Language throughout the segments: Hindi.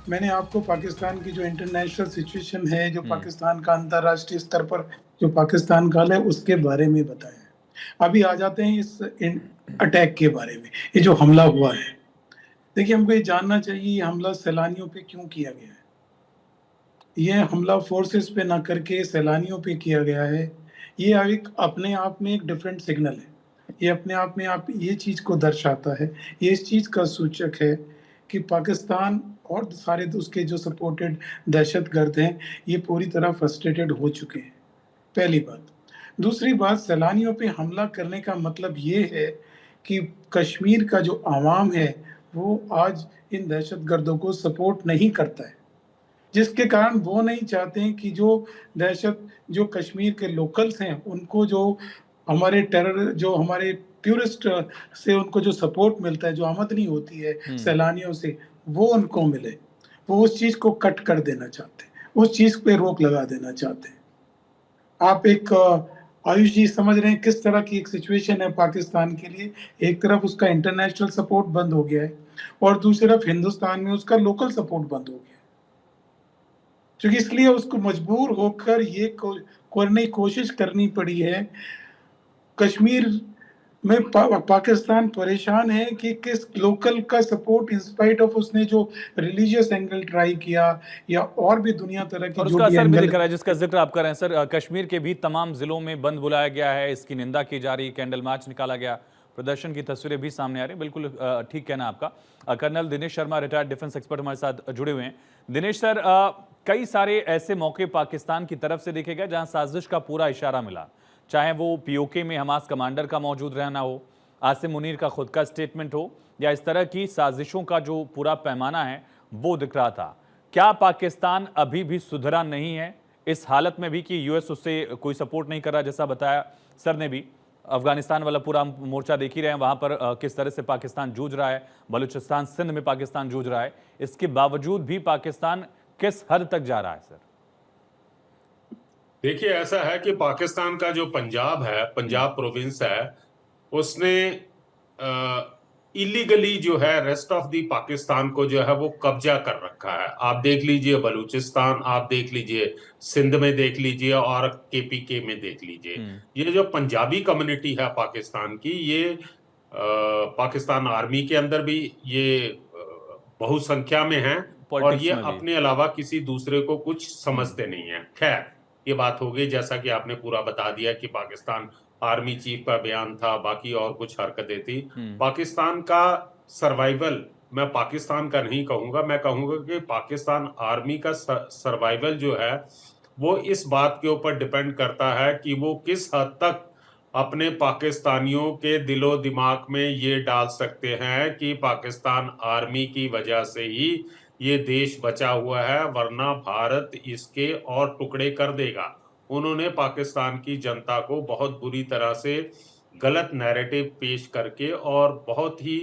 मैंने आपको पाकिस्तान की जो इंटरनेशनल सिचुएशन है, जो हुँ, पाकिस्तान का अंतर्राष्ट्रीय स्तर पर जो पाकिस्तान का हाल है, उसके बारे में बताया है। अभी आ जाते हैं इस अटैक के बारे में, ये जो हमला हुआ है। देखिए, हमको ये जानना चाहिए ये हमला सैलानियों पे क्यों किया गया है। ये हमला फोर्सेस पे ना करके सैलानियों पे किया गया है। ये एक अपने आप में एक डिफरेंट सिग्नल है। ये अपने आप में आप ये चीज़ को दर्शाता है, ये इस चीज़ का सूचक है कि पाकिस्तान और सारे उसके जो सपोर्टेड दहशतगर्द हैं, ये पूरी तरह फ्रस्ट्रेटेड हो चुके हैं, पहली बात। दूसरी बात, सैलानियों पे हमला करने का मतलब ये है कि कश्मीर का जो आवाम है, वो आज इन दहशतगर्दों को सपोर्ट नहीं करता है। जिसके कारण वो नहीं चाहते हैं कि जो कश्मीर के लोकल्स हैं, उनको जो हमारे टूरिस्ट से उनको जो सपोर्ट मिलता है, जो आमदनी होती है हुँ। सैलानियों से, वो उनको मिले। वो उस चीज़ को कट कर देना चाहते हैं, उस चीज़ पे रोक लगा देना चाहते हैं। आप आयुष जी समझ रहे हैं किस तरह की एक सिचुएशन है पाकिस्तान के लिए। एक तरफ उसका इंटरनेशनल सपोर्ट बंद हो गया है और दूसरी तरफ हिंदुस्तान में उसका लोकल सपोर्ट बंद हो गया है। क्योंकि इसलिए उसको मजबूर होकर ये करने की कोशिश करनी पड़ी है। कश्मीर में पाकिस्तान परेशान है कि किस लोकल का सपोर्ट इन स्पाइट ऑफ उसने जो रिलीजियस एंगल ट्राई किया या और भी दुनिया तरह की और जो उसका भी असर भी एंगल। दिख रहा है जिसका ज़िक्र आप कर रहे हैं सर। कश्मीर के भी तमाम ज़िलों में बंद बुलाया गया है, इसकी निंदा की जा रही है, कैंडल मार्च निकाला गया, प्रदर्शन की तस्वीरें भी सामने आ रही हैं। बिल्कुल ठीक कहना आपका। Colonel Dinesh Sharma, retired defence expert हमारे साथ जुड़े हुए हैं। दिनेश सर, कई सारे ऐसे मौके पाकिस्तान की तरफ से देखे गए जहां साजिश का पूरा इशारा मिला, चाहे वो पीओके में हमास कमांडर का मौजूद रहना हो, आसिम मुनीर का खुद का स्टेटमेंट हो, या इस तरह की साजिशों का जो पूरा पैमाना है वो दिख रहा था। क्या पाकिस्तान अभी भी सुधरा नहीं है इस हालत में भी कि यूएस उससे कोई सपोर्ट नहीं कर रहा? जैसा बताया सर ने भी, अफगानिस्तान वाला पूरा मोर्चा देख ही रहे हैं, वहां पर किस तरह से पाकिस्तान जूझ रहा है, बलूचिस्तान सिंध में पाकिस्तान जूझ रहा है। इसके बावजूद भी पाकिस्तान किस हद तक जा रहा है सर? देखिए, ऐसा है कि पाकिस्तान का जो पंजाब है, हम्म। पंजाब प्रोविंस है, उसने इलीगली जो है रेस्ट ऑफ दी पाकिस्तान को जो है वो कब्जा कर रखा है। आप देख लीजिए बलूचिस्तान, आप देख लीजिए सिंध में, देख लीजिए और केपीके में देख लीजिए। हम्म। ये जो पंजाबी कम्युनिटी है पाकिस्तान की, ये पाकिस्तान आर्मी के अंदर भी ये बहुसंख्या में है, और पॉलिटिक्स ये में भी। अपने अलावा किसी दूसरे को कुछ हम्म। समझते नहीं है। खैर, ये बात हो गई, जैसा कि आपने पूरा बता दिया कि पाकिस्तान आर्मी चीफ का बयान था, बाकी और कुछ हरकतें थी। हम्म। पाकिस्तान का सर्वाइवल, मैं पाकिस्तान का नहीं कहूंगा, मैं कहूंगा कि पाकिस्तान आर्मी का सर्वाइवल जो है वो इस बात के ऊपर डिपेंड करता है कि वो किस हद तक अपने पाकिस्तानियों के दिलो दिमाग में ये डाल सकते हैं कि पाकिस्तान आर्मी की वजह से ही ये देश बचा हुआ है, वरना भारत इसके और टुकड़े कर देगा। उन्होंने पाकिस्तान की जनता को बहुत बुरी तरह से गलत नैरेटिव पेश करके और बहुत ही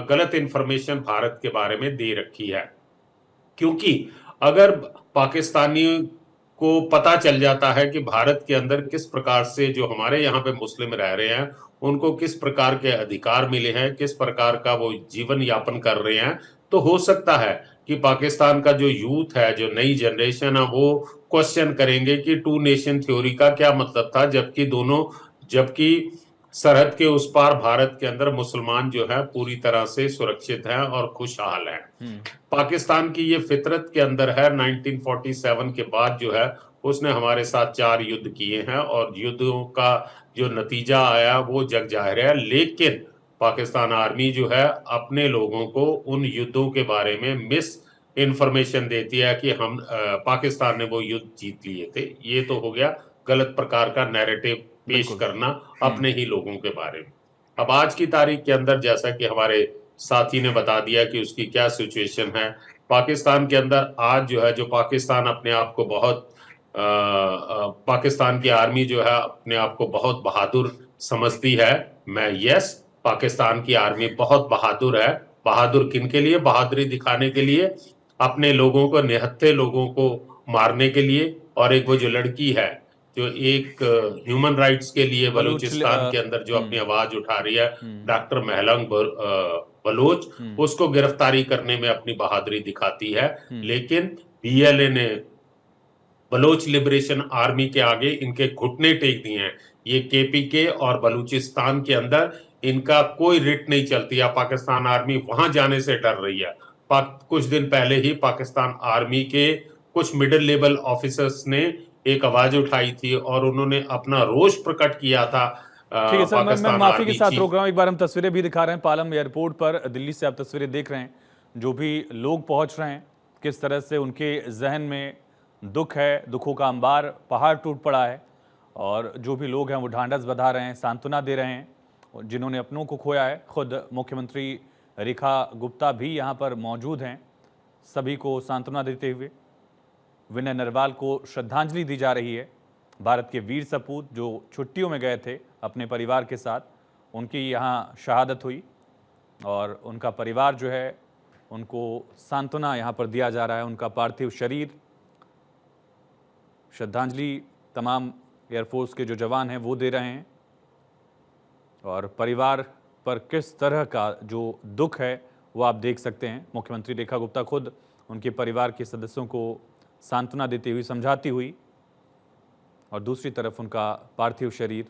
गलत इंफॉर्मेशन भारत के बारे में दे रखी है। क्योंकि अगर पाकिस्तानी को पता चल जाता है कि भारत के अंदर किस प्रकार से जो हमारे यहाँ पे मुस्लिम रह रहे हैं, उनको किस प्रकार के अधिकार मिले हैं, किस प्रकार का वो जीवन यापन कर रहे हैं, तो हो सकता है कि पाकिस्तान का जो यूथ है, जो नई जनरेशन है, वो क्वेश्चन करेंगे कि टू नेशन थ्योरी का क्या मतलब था, जबकि सरहद के उस पार भारत के अंदर मुसलमान जो है पूरी तरह से सुरक्षित हैं और खुशहाल हैं। हम्म। पाकिस्तान की ये फितरत के अंदर है। 1947 के बाद जो है उसने हमारे साथ 4 युद्ध किए हैं, और युद्धों का जो नतीजा आया वो जग जाहिर है। लेकिन पाकिस्तान आर्मी जो है अपने लोगों को उन युद्धों के बारे में मिस इन्फॉर्मेशन देती है कि पाकिस्तान ने वो युद्ध जीत लिए थे। ये तो हो गया गलत प्रकार का नैरेटिव पेश बिल्कुल। करना हम्म। अपने ही लोगों के बारे में। अब आज की तारीख के अंदर, जैसा कि हमारे साथी ने बता दिया कि उसकी क्या सिचुएशन है पाकिस्तान के अंदर आज, जो है जो पाकिस्तान अपने आप को बहुत पाकिस्तान की आर्मी जो है अपने आप को बहुत बहादुर समझती है। मैं यस, पाकिस्तान की आर्मी बहुत बहादुर है। बहादुर किन के लिए? बहादुरी दिखाने के लिए, अपने लोगों को, निहत्थे लोगों को मारने के लिए। और एक वो जो लड़की है जो एक ह्यूमन राइट्स के लिए बलूच बलूचिस्तान के अंदर जो अपनी हम्म। आवाज उठा रही है, हम्म। डॉक्टर महलंग बलोच, उसको गिरफ्तारी करने में अपनी बहादुरी दिखाती है। लेकिन बीएलए ने बलोच लिबरेशन आर्मी के आगे इनके घुटने टेक दिए हैं। ये केपीके और बलूचिस्तान के अंदर इनका कोई रिट नहीं चलती है। पाकिस्तान आर्मी वहां जाने से डर रही है। कुछ दिन पहले ही पाकिस्तान आर्मी के कुछ मिडिल लेवल ऑफिसर्स ने एक आवाज उठाई थी और उन्होंने अपना रोष प्रकट किया था। ठीक है सर, मैं पाकिस्तान माफी के आर्मी साथ चीफ रोक रहा हूँ। एक बार हम तस्वीरें भी दिखा रहे हैं पालम एयरपोर्ट पर, दिल्ली से आप तस्वीरें देख रहे हैं। जो भी लोग पहुंच रहे हैं, किस तरह से उनके जहन में दुख है, दुखों का अंबार, पहाड़ टूट पड़ा है। और जो भी लोग हैं वो ढांढस बंधा रहे हैं, सांत्वना दे रहे हैं, और जिन्होंने अपनों को खोया है। खुद मुख्यमंत्री रेखा गुप्ता भी यहाँ पर मौजूद हैं, सभी को सांत्वना देते हुए। विनय नरवाल को श्रद्धांजलि दी जा रही है। भारत के वीर सपूत जो छुट्टियों में गए थे अपने परिवार के साथ, उनकी यहाँ शहादत हुई और उनका परिवार जो है उनको सांत्वना यहाँ पर दिया जा रहा है। उनका पार्थिव शरीर, श्रद्धांजलि तमाम एयरफोर्स के जो जवान हैं वो दे रहे हैं। और परिवार पर किस तरह का जो दुख है वो आप देख सकते हैं। मुख्यमंत्री रेखा गुप्ता खुद उनके परिवार के सदस्यों को सांत्वना देती हुई, समझाती हुई, और दूसरी तरफ उनका पार्थिव शरीर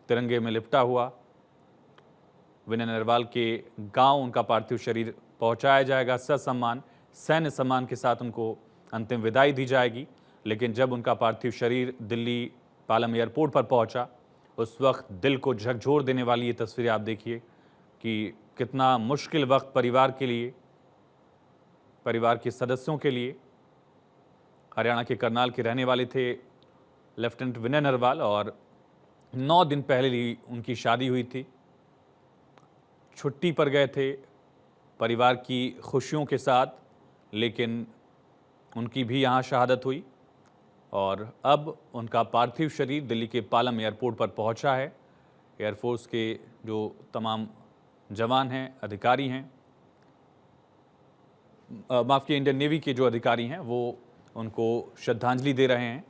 तिरंगे में लिपटा हुआ। विनय नरवाल के गांव उनका पार्थिव शरीर पहुंचाया जाएगा। ससम्मान, सैन्य सम्मान के साथ उनको अंतिम विदाई दी जाएगी। लेकिन जब उनका पार्थिव शरीर दिल्ली पालम एयरपोर्ट पर पहुंचा, उस वक्त दिल को झकझोर देने वाली ये तस्वीरें आप देखिए कि कितना मुश्किल वक्त परिवार के लिए, परिवार के सदस्यों के लिए। हरियाणा के करनाल के रहने वाले थे लेफ्टिनेंट विनय नरवाल, और 9 दिन पहले ही उनकी शादी हुई थी। छुट्टी पर गए थे परिवार की खुशियों के साथ, लेकिन उनकी भी यहाँ शहादत हुई। और अब उनका पार्थिव शरीर दिल्ली के पालम एयरपोर्ट पर पहुंचा है। एयरफोर्स के जो तमाम जवान हैं, अधिकारी हैं, माफ़ किए, इंडियन नेवी के जो अधिकारी हैं वो उनको श्रद्धांजलि दे रहे हैं।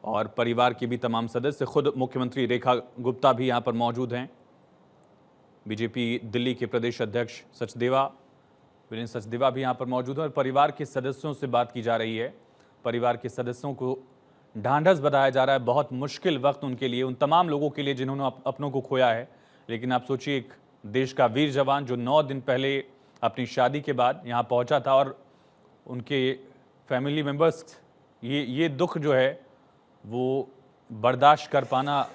और परिवार के भी तमाम सदस्य, खुद मुख्यमंत्री रेखा गुप्ता भी यहाँ पर मौजूद हैं। बीजेपी दिल्ली के प्रदेश अध्यक्ष सचदेवा, वीरेंद्र सचदेवा भी यहाँ पर मौजूद हैं। और परिवार के सदस्यों से बात की जा रही है। परिवार के सदस्यों को ढांढस बंधाया जा रहा है। बहुत मुश्किल वक्त उनके लिए, उन तमाम लोगों के लिए जिन्होंने अपनों को खोया है। लेकिन आप सोचिए, एक देश का वीर जवान जो 9 दिन पहले अपनी शादी के बाद यहाँ पहुँचा था, और उनके फैमिली मेम्बर्स ये दुख जो है वो बर्दाश्त कर पाना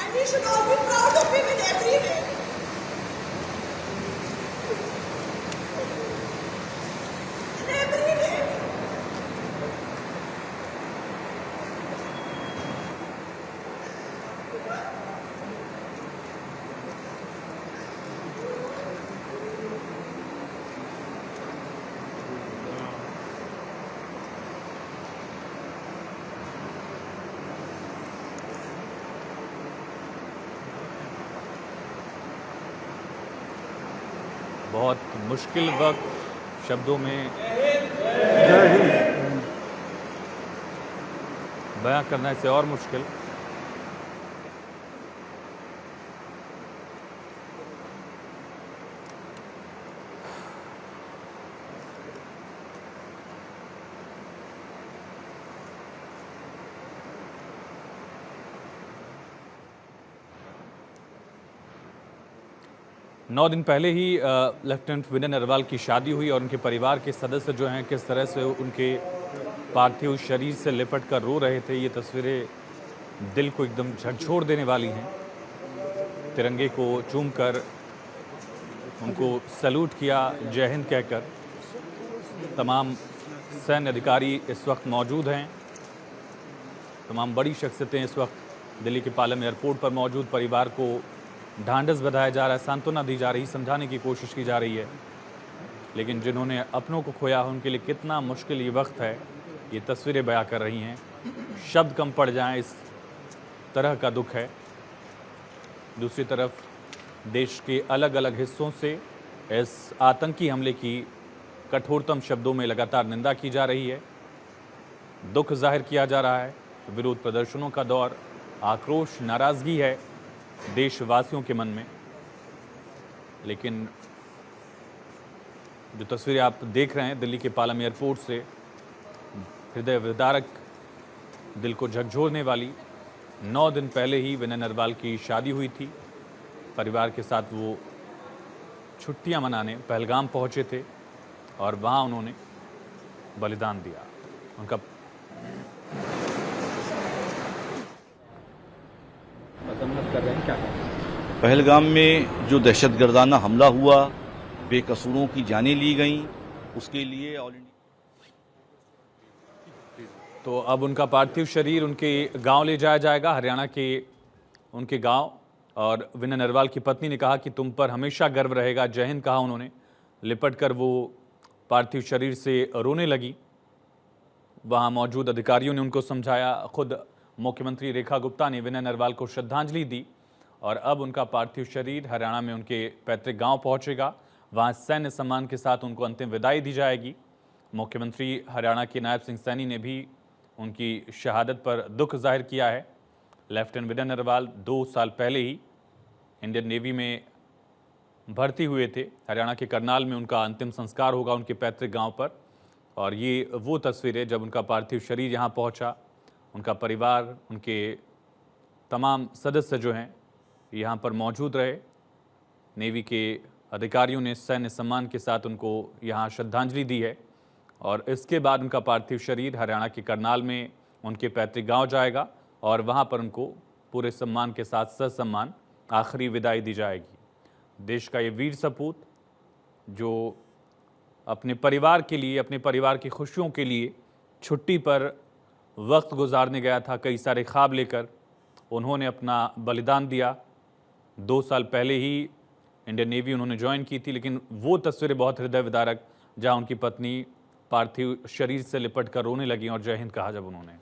We should all be proud of him in every way. In every way. बहुत मुश्किल वक्त, शब्दों में बयां करना इसे और मुश्किल। नौ दिन पहले ही लेफ्टिनेंट विनय नरवाल की शादी हुई, और उनके परिवार के सदस्य जो हैं किस तरह से उनके पार्थिव शरीर से लिपट कर रो रहे थे। ये तस्वीरें दिल को एकदम झकझोर देने वाली हैं। तिरंगे को चूमकर उनको सैल्यूट किया, जय हिंद कहकर। तमाम सैन्य अधिकारी इस वक्त मौजूद हैं। तमाम बड़ी शख्सियतें इस वक्त दिल्ली के पालम एयरपोर्ट पर मौजूद। परिवार को ढांढस बंधाया जा रहा है, सांत्वना दी जा रही, समझाने की कोशिश की जा रही है। लेकिन जिन्होंने अपनों को खोया है उनके लिए कितना मुश्किल ये वक्त है, ये तस्वीरें बयां कर रही हैं। शब्द कम पड़ जाएं, इस तरह का दुख है। दूसरी तरफ देश के अलग अलग हिस्सों से इस आतंकी हमले की कठोरतम शब्दों में लगातार निंदा की जा रही है, दुख जाहिर किया जा रहा है। विरोध प्रदर्शनों का दौर, आक्रोश, नाराजगी है देशवासियों के मन में। लेकिन जो तस्वीरें आप देख रहे हैं दिल्ली के पालम एयरपोर्ट से, हृदय विदारक, दिल को झकझोरने वाली। 9 दिन पहले ही विनय नरवाल की शादी हुई थी। परिवार के साथ वो छुट्टियां मनाने पहलगाम पहुंचे थे और वहां उन्होंने बलिदान दिया। उनका मजम्मत कर रहे हैं, क्या पहलगाम में जो दहशतगर्दाना हमला हुआ, बेकसूरों की जानें ली गईं, उसके लिए ऑल इंडिया। तो अब उनका पार्थिव शरीर उनके गांव ले जाया जाएगा, हरियाणा के उनके गांव। और विनय नरवाल की पत्नी ने कहा कि तुम पर हमेशा गर्व रहेगा, जय हिंद कहा उन्होंने। लिपट कर वो पार्थिव शरीर से रोने लगी। वहां मौजूद अधिकारियों ने उनको समझाया। खुद मुख्यमंत्री रेखा गुप्ता ने विनय नरवाल को श्रद्धांजलि दी और अब उनका पार्थिव शरीर हरियाणा में उनके पैतृक गांव पहुंचेगा। वहां सैन्य सम्मान के साथ उनको अंतिम विदाई दी जाएगी। मुख्यमंत्री हरियाणा के नायब सिंह सैनी ने भी उनकी शहादत पर दुख जाहिर किया है। लेफ्टिनेंट विनय नरवाल 2 साल पहले ही इंडियन नेवी में भर्ती हुए थे। हरियाणा के करनाल में उनका अंतिम संस्कार होगा उनके पैतृक गांव पर। और ये वो तस्वीरें जब उनका पार्थिव शरीर यहाँ पहुँचा। उनका परिवार, उनके तमाम सदस्य जो हैं यहाँ पर मौजूद रहे। नेवी के अधिकारियों ने सैन्य सम्मान के साथ उनको यहाँ श्रद्धांजलि दी है और इसके बाद उनका पार्थिव शरीर हरियाणा के करनाल में उनके पैतृक गांव जाएगा और वहां पर उनको पूरे सम्मान के साथ ससम्मान आखिरी विदाई दी जाएगी। देश का ये वीर सपूत जो अपने परिवार के लिए, अपने परिवार की खुशियों के लिए छुट्टी पर वक्त गुजारने गया था, कई सारे ख्वाब लेकर उन्होंने अपना बलिदान दिया। 2 साल पहले ही इंडियन नेवी उन्होंने ज्वाइन की थी, लेकिन वो तस्वीरें बहुत हृदय विदारक, जहाँ उनकी पत्नी पार्थिव शरीर से लिपट कर रोने लगी और जय हिंद कहा जब उन्होंने।